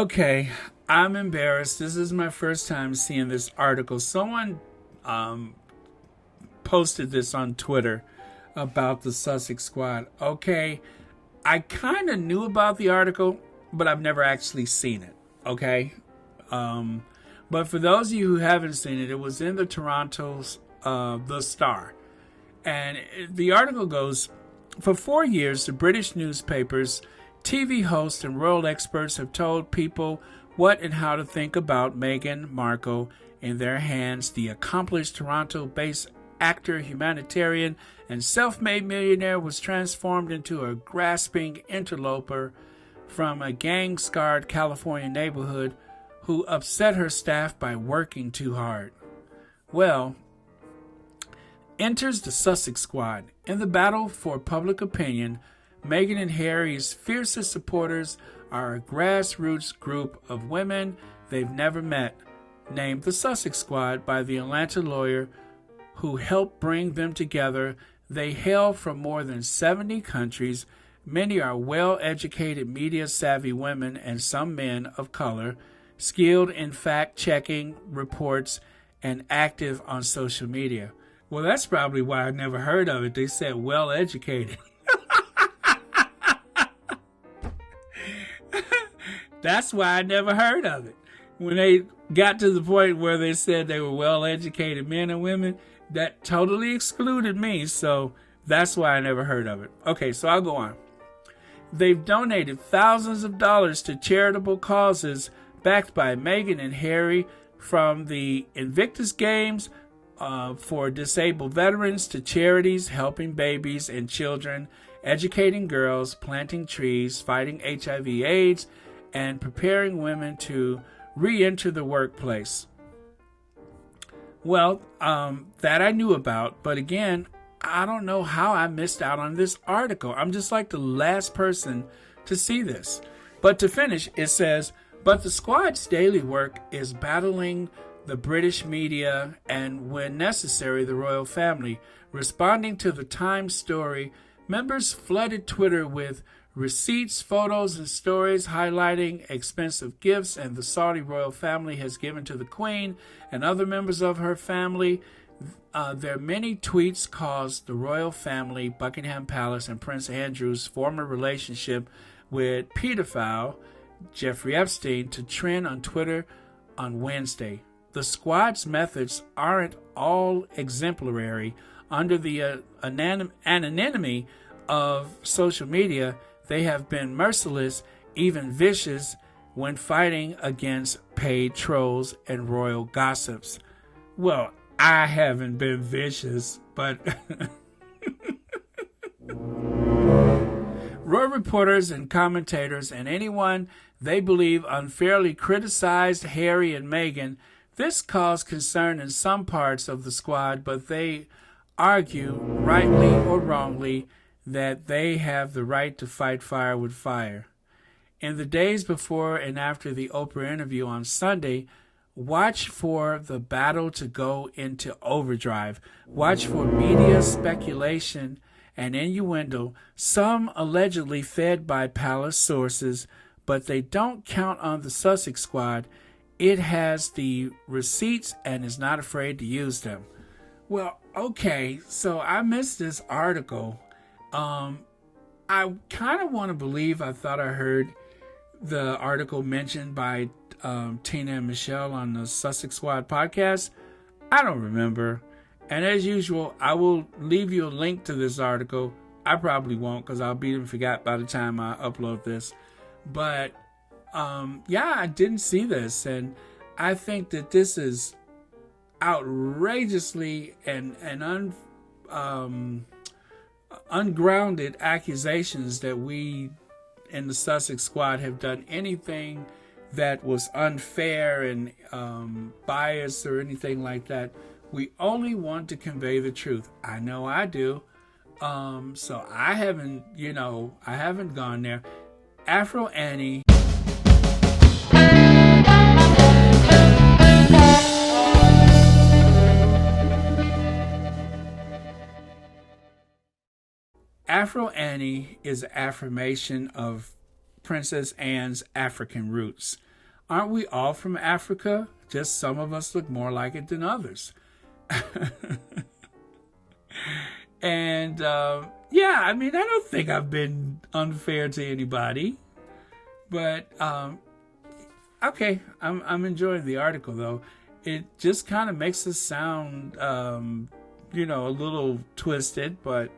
Okay, I'm embarrassed. This is my first time seeing this article. Someone um, posted this on Twitter about the Sussex Squad. Okay, I kind of knew about the article, but I've never actually seen it. Okay, um, but for those of you who haven't seen it, it was in the Toronto's The Star, and the article goes: for 4 years, the British newspapers, TV hosts, and royal experts have told people what and how to think about Meghan Markle. In their hands, the accomplished Toronto-based actor, humanitarian, and self-made millionaire was transformed into a grasping interloper from a gang-scarred California neighborhood who upset her staff by working too hard. Well, enters the Sussex Squad. In the battle for public opinion, Meghan and Harry's fiercest supporters are a grassroots group of women they've never met, named the Sussex Squad by the Atlanta lawyer who helped bring them together. They hail from more than 70 countries. Many are well-educated, media-savvy women and some men of color, skilled in fact-checking reports and active on social media. Well, that's probably why I never heard of it. They said well-educated. That's why I never heard of it. When they got to the point where they said they were well-educated men and women, that totally excluded me. So that's why I never heard of it. Okay, so I'll go on. They've donated thousands of dollars to charitable causes backed by Meghan and Harry, from the Invictus Games for disabled veterans to charities helping babies and children, educating girls, planting trees, fighting HIV/AIDS, and preparing women to re-enter the workplace. Well, that I knew about, but again, I don't know how I missed out on this article. I'm just like the last person to see this. But to finish, it says, but the squad's daily work is battling the British media and, when necessary, the royal family. Responding to the Times story, members flooded Twitter with receipts, photos, and stories highlighting expensive gifts and the Saudi royal family has given to the Queen and other members of her family. Their many tweets caused the royal family, Buckingham Palace, and Prince Andrew's former relationship with pedophile Jeffrey Epstein to trend on Twitter on Wednesday. The squad's methods aren't all exemplary. Under the anonymity of social media, they have been merciless, even vicious, when fighting against paid trolls and royal gossips. Well, I haven't been vicious, but royal reporters and commentators and anyone they believe unfairly criticized Harry and Meghan. This caused concern in some parts of the squad, but they argue, rightly or wrongly, that they have the right to fight fire with fire. In the days before and after the Oprah interview on Sunday, watch for the battle to go into overdrive. Watch for media speculation and innuendo, some allegedly fed by palace sources, but they don't count on the Sussex Squad. It has the receipts and is not afraid to use them. Well, okay, so I missed this article. I kind of want to believe I thought I heard the article mentioned by Tina and Michelle on the Sussex Squad podcast. I don't remember. And as usual, I will leave you a link to this article. I probably won't because I'll be and forgot by the time I upload this. But yeah, I didn't see this. And I think that this is outrageously and ungrounded accusations that we in the Sussex Squad have done anything that was unfair and biased or anything like that. We only want to convey the truth. I know I do. So I haven't gone there. Afro Annie. Afro Annie is an affirmation of Princess Anne's African roots. Aren't we all from Africa? Just some of us look more like it than others. And yeah, I mean, I don't think I've been unfair to anybody, but okay, I'm enjoying the article though. It just kind of makes us sound, a little twisted, but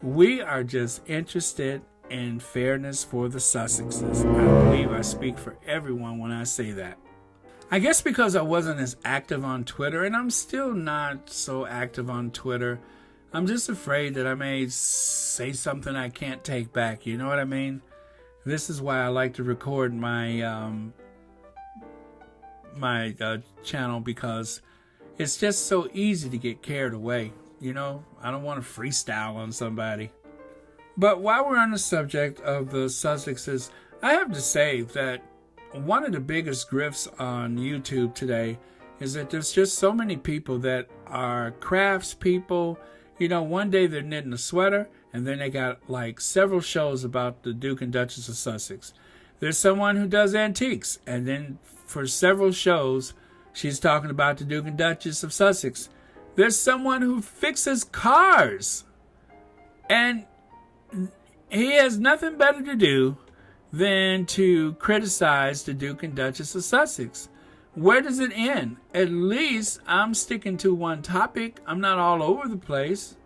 we are just interested in fairness for the Sussexes. I believe I speak for everyone when I say that. I guess because I wasn't as active on Twitter, and I'm still not so active on Twitter, I'm just afraid that I may say something I can't take back. You know what I mean? This is why I like to record my channel, because it's just so easy to get carried away. I don't want to freestyle on somebody. But while we're on the subject of the Sussexes, I have to say that one of the biggest grifts on YouTube today is that there's just so many people that are crafts people. One day they're knitting a sweater, and then they got like several shows about the Duke and Duchess of Sussex. There's someone who does antiques, and then for several shows, she's talking about the Duke and Duchess of Sussex. There's someone who fixes cars, and he has nothing better to do than to criticize the Duke and Duchess of Sussex. Where does it end? At least I'm sticking to one topic. I'm not all over the place.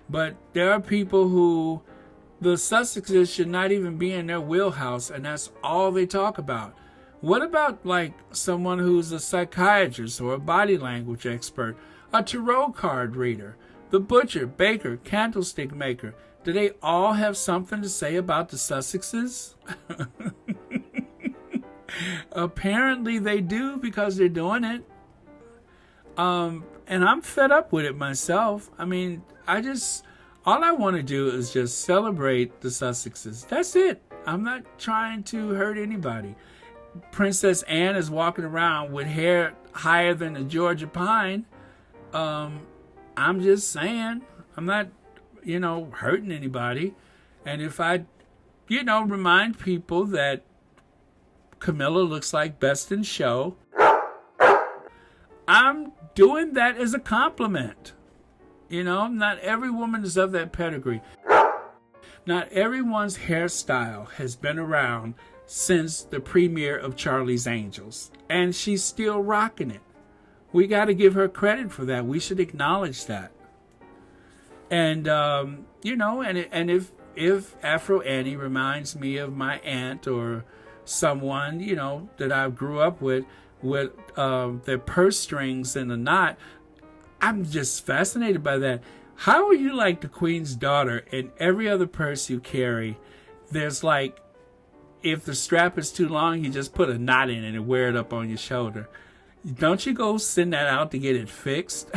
But there are people who the Sussexes should not even be in their wheelhouse, and that's all they talk about. What about like someone who's a psychiatrist or a body language expert, a tarot card reader, the butcher, baker, candlestick maker? Do they all have something to say about the Sussexes? Apparently they do, because they're doing it. And I'm fed up with it myself. I mean, all I want to do is just celebrate the Sussexes. That's it. I'm not trying to hurt anybody. Princess Anne is walking around with hair higher than a Georgia pine. I'm just saying, I'm not, hurting anybody. And if I, remind people that Camilla looks like Best in Show, I'm doing that as a compliment. Not every woman is of that pedigree. Not everyone's hairstyle has been around since the premiere of Charlie's Angels, and she's still rocking it. We got to give her credit for that. We should acknowledge that. And and if Afro Annie reminds me of my aunt or someone that I grew up with their purse strings in a knot, I'm just fascinated by that. How are you like the Queen's daughter, and every other purse you carry, there's like, if the strap is too long, you just put a knot in it and wear it up on your shoulder. Don't you go send that out to get it fixed?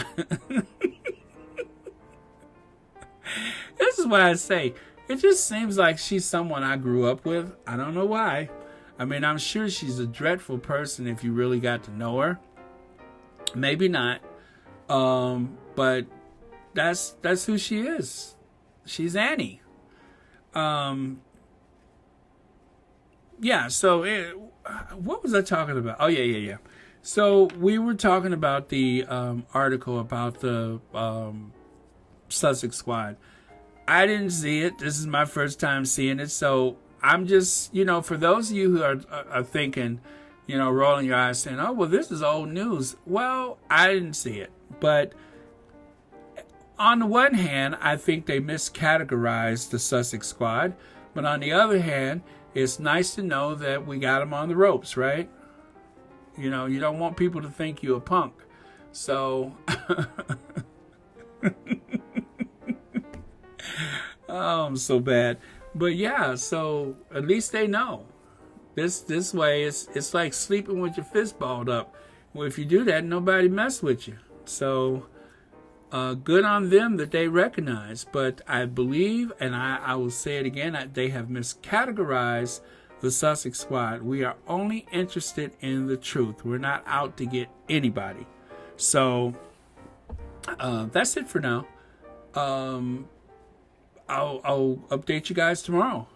This is what I say. It just seems like she's someone I grew up with. I don't know why. I mean, I'm sure she's a dreadful person if you really got to know her. Maybe not. But that's who she is. She's Annie. Yeah, so what was I talking about? Oh, yeah. So we were talking about the article about the Sussex Squad. I didn't see it. This is my first time seeing it. So I'm just, for those of you who are thinking, rolling your eyes saying, oh, well, this is old news. Well, I didn't see it. But on the one hand, I think they miscategorized the Sussex Squad. But on the other hand, it's nice to know that we got them on the ropes, right? You don't want people to think you a punk. So, oh, I'm so bad. But yeah, so at least they know. This way, it's like sleeping with your fist balled up. Well, if you do that, nobody mess with you. So, good on them that they recognize. But I believe, and I will say it again, they have miscategorized the Sussex Squad. We are only interested in the truth. We're not out to get anybody. So, that's it for now. I'll update you guys tomorrow.